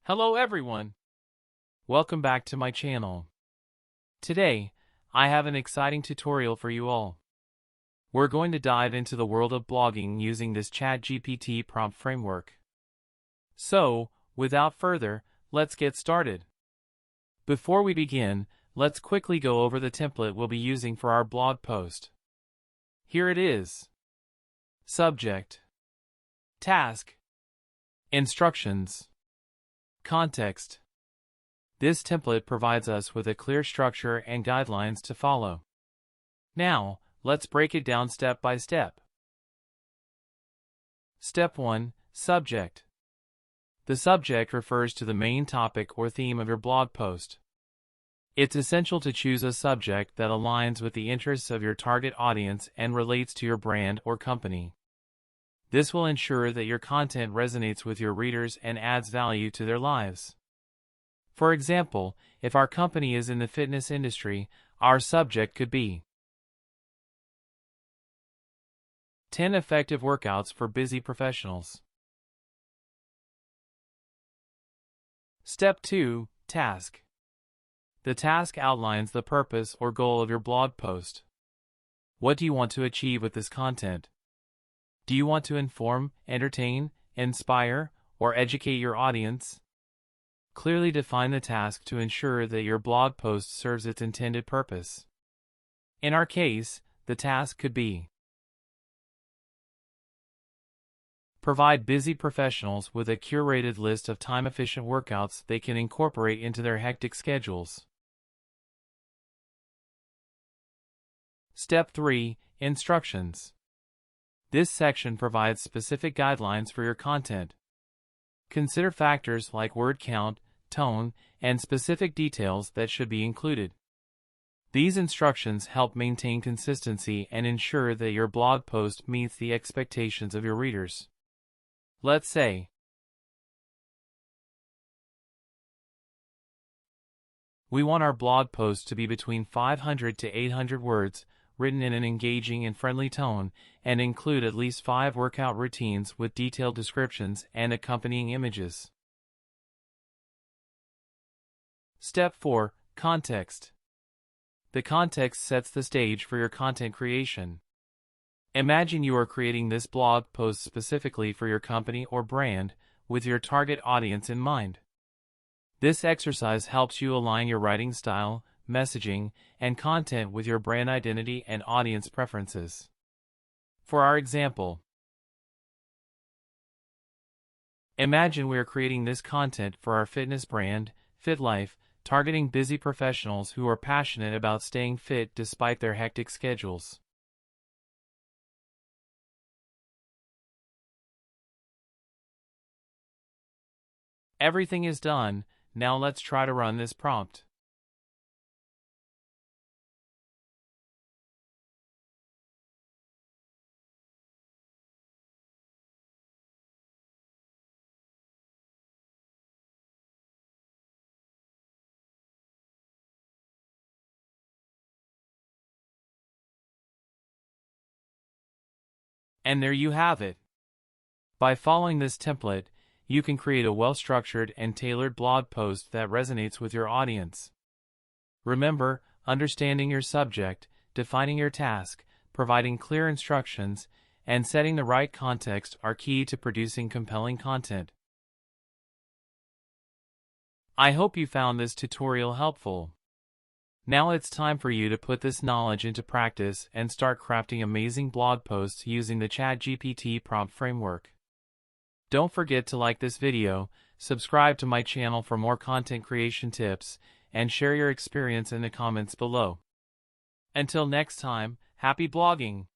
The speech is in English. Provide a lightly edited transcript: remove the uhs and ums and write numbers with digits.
Hello everyone! Welcome back to my channel. Today, I have an exciting tutorial for you all. We're going to dive into the world of blogging using this ChatGPT prompt framework. So, without further, let's get started. Before we begin, let's quickly go over the template we'll be using for our blog post. Here it is. Subject, task, instructions, context. This template provides us with a clear structure and guidelines to follow. Now, let's break it down step by step. Step 1. Subject. The subject refers to the main topic or theme of your blog post. It's essential to choose a subject that aligns with the interests of your target audience and relates to your brand or company. This will ensure that your content resonates with your readers and adds value to their lives. For example, if our company is in the fitness industry, our subject could be 10 effective workouts for busy professionals. Step 2. Task. The task outlines the purpose or goal of your blog post. What do you want to achieve with this content? Do you want to inform, entertain, inspire, or educate your audience? Clearly define the task to ensure that your blog post serves its intended purpose. In our case, the task could be: provide busy professionals with a curated list of time-efficient workouts they can incorporate into their hectic schedules. Step 3. Instructions. This section provides specific guidelines for your content. Consider factors like word count, tone, and specific details that should be included. These instructions help maintain consistency and ensure that your blog post meets the expectations of your readers. Let's say we want our blog post to be between 500 to 800 words, written in an engaging and friendly tone, and include at least 5 workout routines with detailed descriptions and accompanying images. Step 4. Context. The context sets the stage for your content creation. Imagine you are creating this blog post specifically for your company or brand, with your target audience in mind. This exercise helps you align your writing style, messaging, and content with your brand identity and audience preferences. For our example, imagine we are creating this content for our fitness brand, FitLife, targeting busy professionals who are passionate about staying fit despite their hectic schedules. Everything is done. Now let's try to run this prompt. And there you have it. By following this template, you can create a well-structured and tailored blog post that resonates with your audience. Remember, understanding your subject, defining your task, providing clear instructions, and setting the right context are key to producing compelling content. I hope you found this tutorial helpful. Now it's time for you to put this knowledge into practice and start crafting amazing blog posts using the ChatGPT prompt framework. Don't forget to like this video, subscribe to my channel for more content creation tips, and share your experience in the comments below. Until next time, happy blogging!